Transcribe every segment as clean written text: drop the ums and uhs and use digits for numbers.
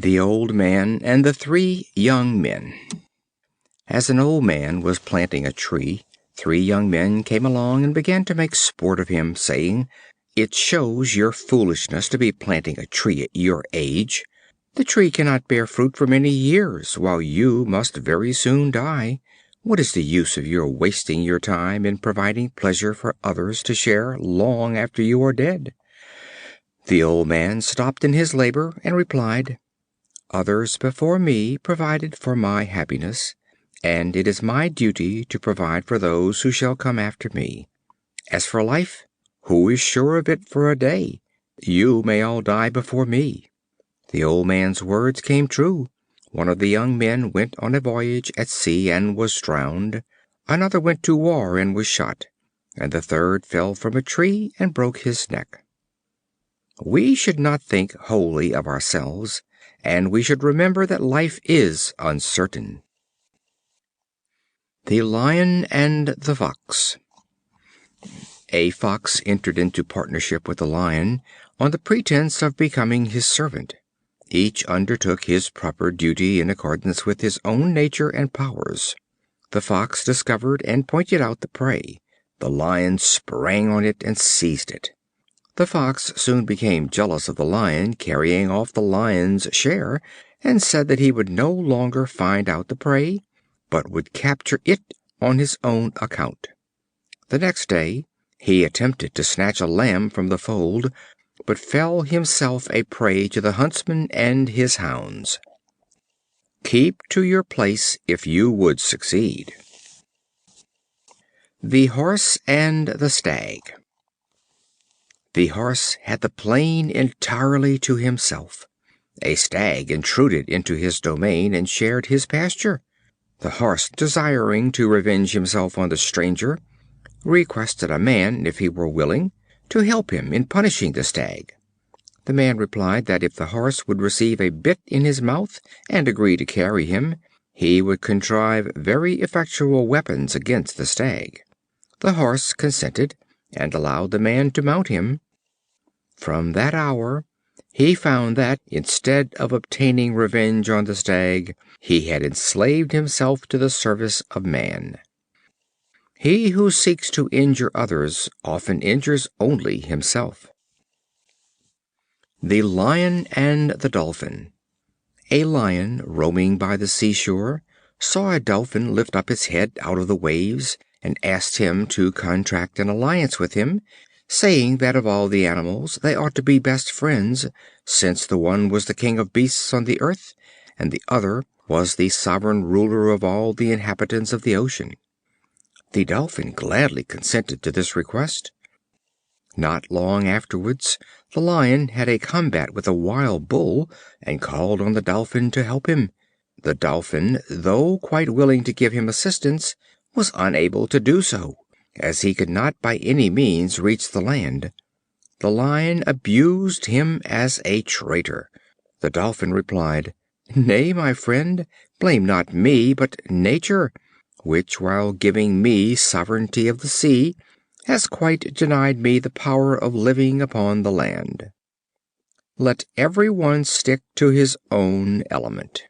The Old Man and the Three Young Men. As an old man was planting a tree, three young men came along and began to make sport of him, saying, "It shows your foolishness to be planting a tree at your age. The tree cannot bear fruit for many years, while you must very soon die. What is the use of your wasting your time in providing pleasure for others to share long after you are dead?" The old man stopped in his labor and replied, "Others before me provided for my happiness, and it is my duty to provide for those who shall come after me. As for life, who is sure of it for a day? You may all die before me." The old man's words came true. One of the young men went on a voyage at sea and was drowned. Another went to war and was shot, and the third fell from a tree and broke his neck. We should not think wholly of ourselves, and we should remember that life is uncertain. The Lion and the Fox. A Fox entered into partnership with a Lion on the pretense of becoming his servant. Each undertook his proper duty in accordance with his own nature and powers. The Fox discovered and pointed out the prey. The Lion sprang on it and seized it. The Fox soon became jealous of the Lion carrying off the Lion's share, and said that he would no longer find out the prey, but would capture it on his own account. The next day he attempted to snatch a lamb from the fold, but fell himself a prey to the huntsman and his hounds. Keep to your place if you would succeed. The Horse and the Stag. The Horse had the plain entirely to himself. A Stag intruded into his domain and shared his pasture. The Horse, desiring to revenge himself on the stranger, requested a man, if he were willing, to help him in punishing the Stag. The man replied that if the Horse would receive a bit in his mouth and agree to carry him, he would contrive very effectual weapons against the Stag. The Horse consented, and allowed the man to mount him. From that hour he found that, instead of obtaining revenge on the Stag, he had enslaved himself to the service of man. He who seeks to injure others often injures only himself. The Lion and the Dolphin. A Lion, roaming by the seashore, saw a Dolphin lift up its head out of the waves, and asked him to contract an alliance with him, saying that of all the animals they ought to be best friends, since the one was the king of beasts on the earth, and the other was the sovereign ruler of all the inhabitants of the ocean. The Dolphin gladly consented to this request. Not long afterwards the Lion had a combat with a wild bull, and called on the Dolphin to help him. The Dolphin, though quite willing to give him assistance, was unable to do so, as he could not by any means reach the land. The Lion abused him as a traitor. The Dolphin replied, "Nay, my friend, blame not me, but nature, which, while giving me sovereignty of the sea, has quite denied me the power of living upon the land. Let every one stick to his own element."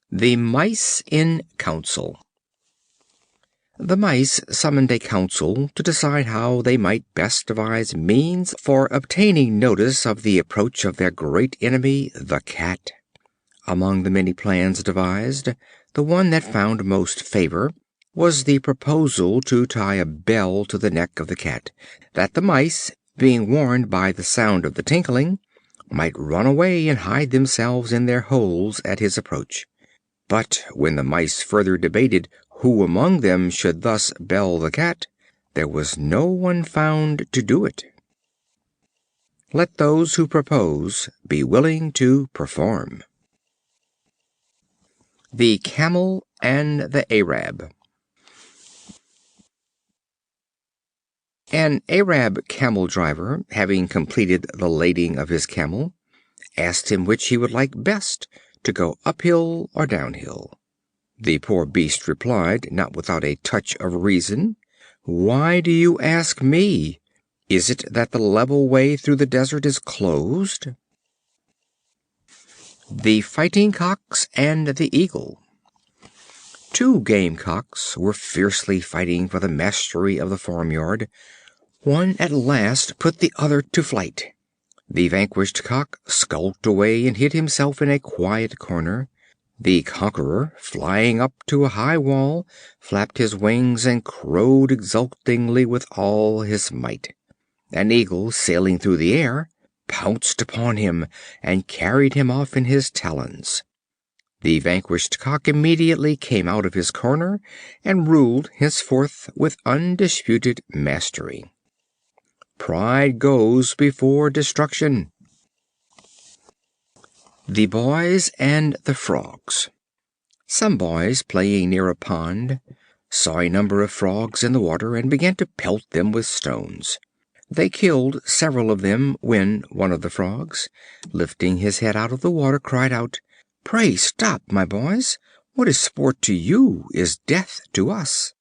The Mice in Council. The Mice summoned a council to decide how they might best devise means for obtaining notice of the approach of their great enemy, the Cat. Among the many plans devised, the one that found most favor was the proposal to tie a bell to the neck of the Cat, that the Mice, being warned by the sound of the tinkling, might run away and hide themselves in their holes at his approach. But when the Mice further debated who among them should thus bell the Cat, there was no one found to do it. Let those who propose be willing to perform. The Camel and the Arab. An Arab camel driver, having completed the lading of his camel, asked him which he would like best, to go uphill or downhill. The poor beast replied, not without a touch of reason, "Why do you ask me? Is it that the level way through the desert is closed?" The Fighting Cocks and the Eagle. Two gamecocks were fiercely fighting for the mastery of the farmyard. One at last put the other to flight. The vanquished cock skulked away and hid himself in a quiet corner. The conqueror, flying up to a high wall, flapped his wings and crowed exultingly with all his might. An eagle, sailing through the air, pounced upon him and carried him off in his talons. The vanquished cock immediately came out of his corner and ruled henceforth with undisputed mastery. Pride goes before destruction. The Boys and the Frogs. Some boys, playing near a pond, saw a number of frogs in the water and began to pelt them with stones. They killed several of them, when one of the frogs, lifting his head out of the water, cried out, "Pray stop, my boys! What is sport to you is death to us."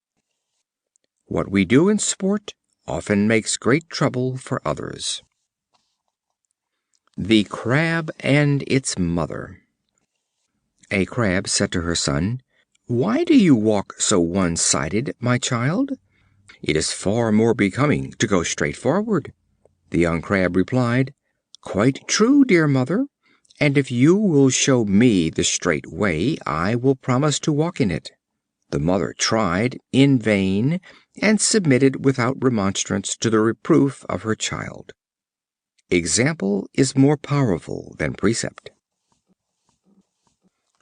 What we do in sport often makes great trouble for others. The Crab and its Mother. A Crab said to her son, "Why do you walk so one-sided, my child? It is far more becoming to go straight forward." The young Crab replied, "Quite true, dear mother, and if you will show me the straight way, I will promise to walk in it." The mother tried in vain, and submitted without remonstrance to the reproof of her child. Example is more powerful than precept.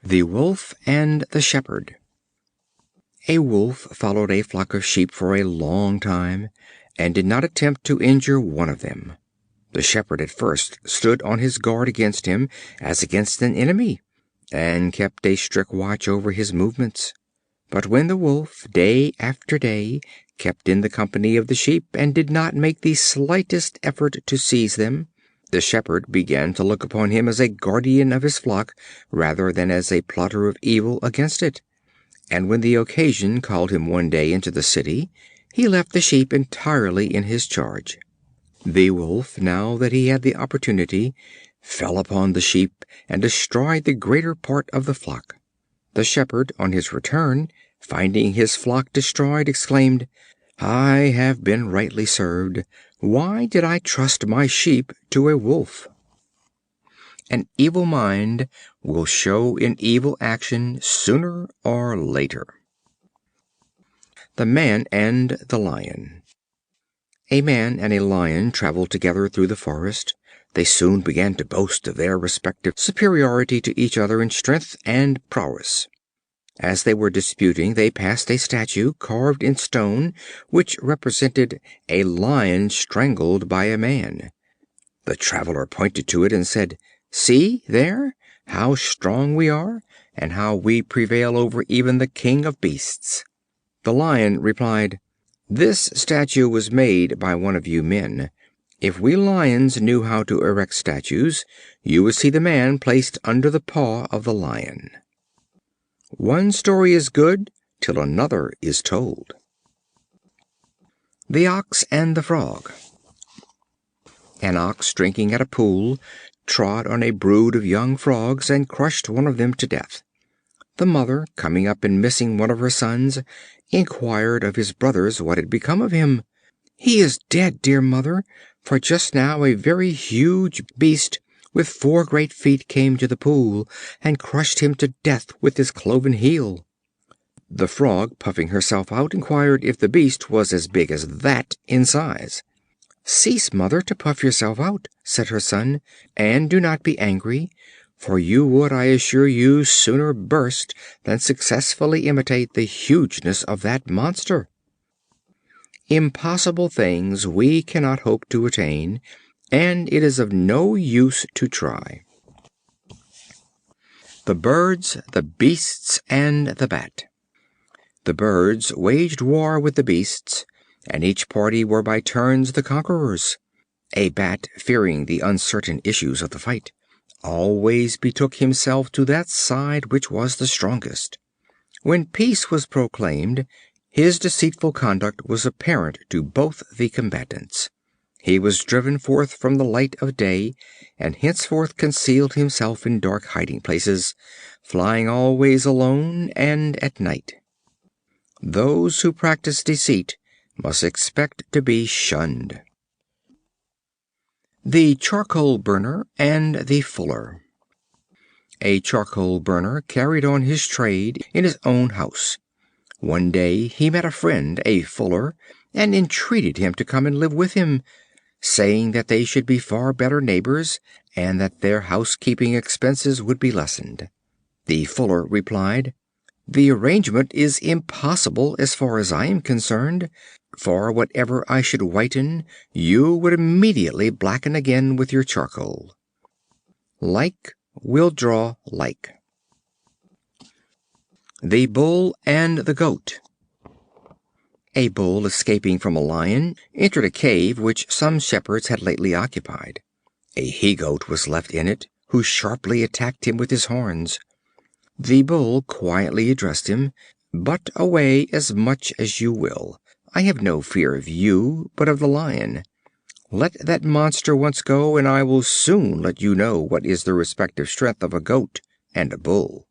The Wolf and the Shepherd. A Wolf followed a flock of sheep for a long time, and did not attempt to injure one of them. The shepherd at first stood on his guard against him, as against an enemy, and kept a strict watch over his movements. But when the Wolf, day after day, kept in the company of the sheep, and did not make the slightest effort to seize them, the shepherd began to look upon him as a guardian of his flock rather than as a plotter of evil against it. And when the occasion called him one day into the city, he left the sheep entirely in his charge. The Wolf, now that he had the opportunity, fell upon the sheep and destroyed the greater part of the flock. The shepherd, on his return, finding his flock destroyed, exclaimed, "I have been rightly served. Why did I trust my sheep to a wolf?" An evil mind will show in evil action sooner or later. The Man and the Lion. A Man and a Lion traveled together through the forest. They soon began to boast of their respective superiority to each other in strength and prowess. As they were disputing, they passed a statue carved in stone, which represented a lion strangled by a man. The traveler pointed to it and said, "See there, how strong we are, and how we prevail over even the king of beasts." The Lion replied, "This statue was made by one of you men. If we lions knew how to erect statues, you would see the man placed under the paw of the lion." One story is good till another is told. The Ox and the Frog. An Ox, drinking at a pool, trod on a brood of young frogs and crushed one of them to death. The mother, coming up and missing one of her sons, inquired of his brothers what had become of him. "He is dead, dear mother, for just now a very huge beast with 4 great feet came to the pool and crushed him to death with his cloven heel." The Frog, puffing herself out, inquired if the beast was as big as that in size. "Cease, mother, to puff yourself out," said her son, "and do not be angry, for you would, I assure you, sooner burst than successfully imitate the hugeness of that monster." Impossible things we cannot hope to attain, and it is of no use to try. The Birds, the Beasts, and the Bat. The Birds waged war with the beasts, and each party were by turns the conquerors. A Bat, fearing the uncertain issues of the fight, always betook himself to that side which was the strongest. When peace was proclaimed, his deceitful conduct was apparent to both the combatants. He was driven forth from the light of day, and henceforth concealed himself in dark hiding places, flying always alone and at night. Those who practice deceit must expect to be shunned. The charcoal burner and the fuller. A charcoal burner carried on his trade in his own house. One day he met a friend, a fuller, and entreated him to come and live with him, saying that they should be far better neighbors, and that their housekeeping expenses would be lessened. The fuller replied, "The arrangement is impossible as far as I am concerned, for whatever I should whiten, you would immediately blacken again with your charcoal." Like will draw like. The Bull and the Goat. A Bull, escaping from a Lion, entered a cave which some shepherds had lately occupied. A he-goat was left in it, who sharply attacked him with his horns. The Bull quietly addressed him, "Butt away as much as you will. I have no fear of you, but of the Lion. Let that monster once go, and I will soon let you know what is the respective strength of a goat and a bull."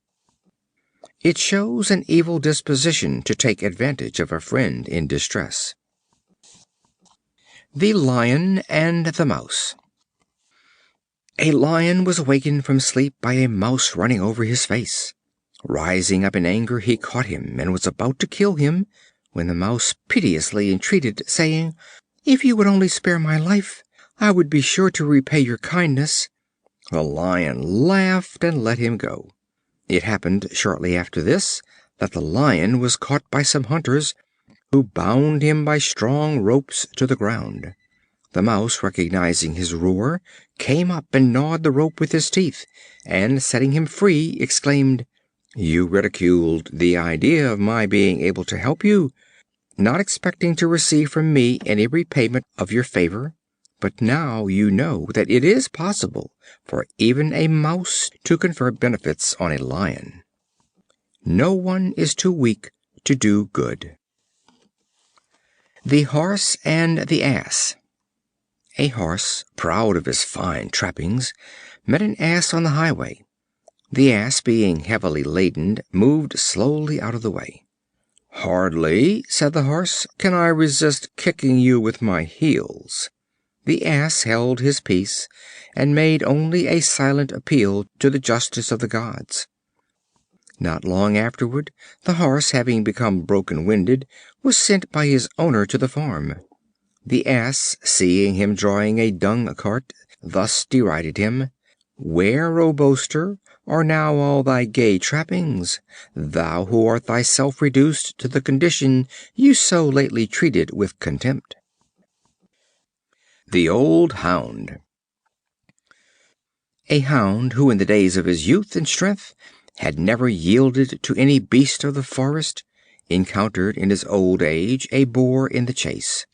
It shows an evil disposition to take advantage of a friend in distress. The Lion and the Mouse. A Lion was awakened from sleep by a Mouse running over his face. Rising up in anger, he caught him and was about to kill him, when the Mouse piteously entreated, saying, "If you would only spare my life, I would be sure to repay your kindness." The Lion laughed and let him go. It happened shortly after this that the Lion was caught by some hunters, who bound him by strong ropes to the ground. The Mouse, recognizing his roar, came up and gnawed the rope with his teeth, and setting him free, exclaimed, "You ridiculed the idea of my being able to help you, not expecting to receive from me any repayment of your favor, but now you know that it is possible for even a Mouse to confer benefits on a Lion. No one is too weak to do good." The Horse and the Ass. A Horse, proud of his fine trappings, met an Ass on the highway. The Ass, being heavily laden, moved slowly out of the way. "Hardly," said the Horse, "can I resist kicking you with my heels." The Ass held his peace, and made only a silent appeal to the justice of the gods. Not long afterward, the Horse, having become broken-winded, was sent by his owner to the farm. The Ass, seeing him drawing a dung cart, thus derided him, "Where, O boaster, are now all thy gay trappings, thou who art thyself reduced to the condition you so lately treated with contempt?" The Old Hound. A Hound, who in the days of his youth and strength had never yielded to any beast of the forest, encountered in his old age a boar in the chase.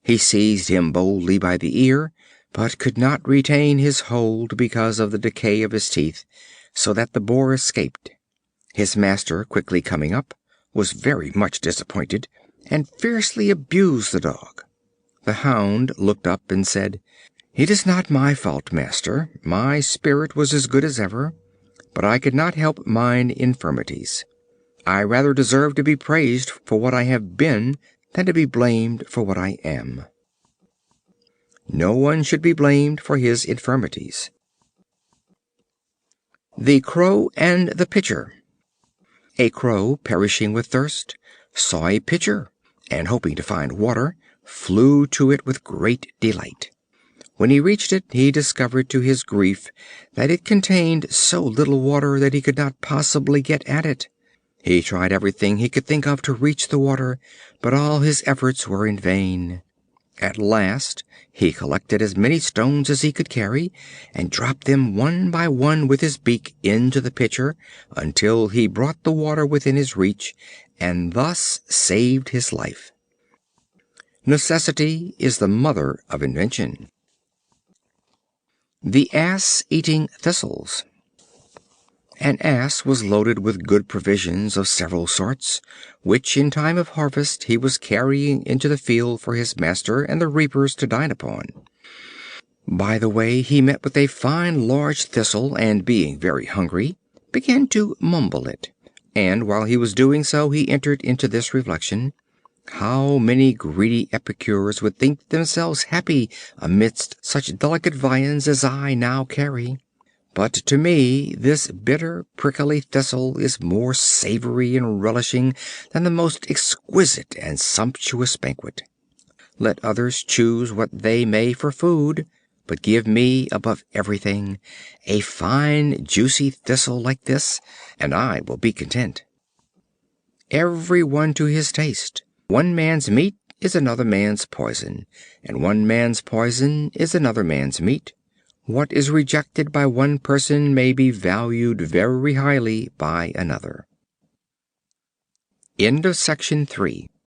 He seized him boldly by the ear, but could not retain his hold because of the decay of his teeth, so that the boar escaped. His master, quickly coming up, was very much disappointed, and fiercely abused the dog. The Hound looked up and said, "It is not my fault, master. My spirit was as good as ever, but I could not help mine infirmities. I rather deserve to be praised for what I have been than to be blamed for what I am." No one should be blamed for his infirmities. The Crow and the Pitcher. A Crow, perishing with thirst, saw a pitcher, and hoping to find water, flew to it with great delight. When he reached it, he discovered to his grief that it contained so little water that he could not possibly get at it. He tried everything he could think of to reach the water, but all his efforts were in vain. At last he collected as many stones as he could carry, and dropped them one by one with his beak into the pitcher, until he brought the water within his reach, and thus saved his life. Necessity is the mother of invention. The Ass eating thistles. An ass was loaded with good provisions of several sorts, which in time of harvest he was carrying into the field for his master and the reapers to dine upon. By the way he met with a fine large thistle, and being very hungry, began to mumble it, and while he was doing so he entered into this reflection: how many greedy epicures would think themselves happy amidst such delicate viands as I now carry! But to me this bitter, prickly thistle is more savory and relishing than the most exquisite and sumptuous banquet. Let others choose what they may for food, but give me, above everything, a fine juicy thistle like this, and I will be content. Every one to his taste. One man's meat is another man's poison, and one man's poison is another man's meat. What is rejected by one person may be valued very highly by another. End of Section 3.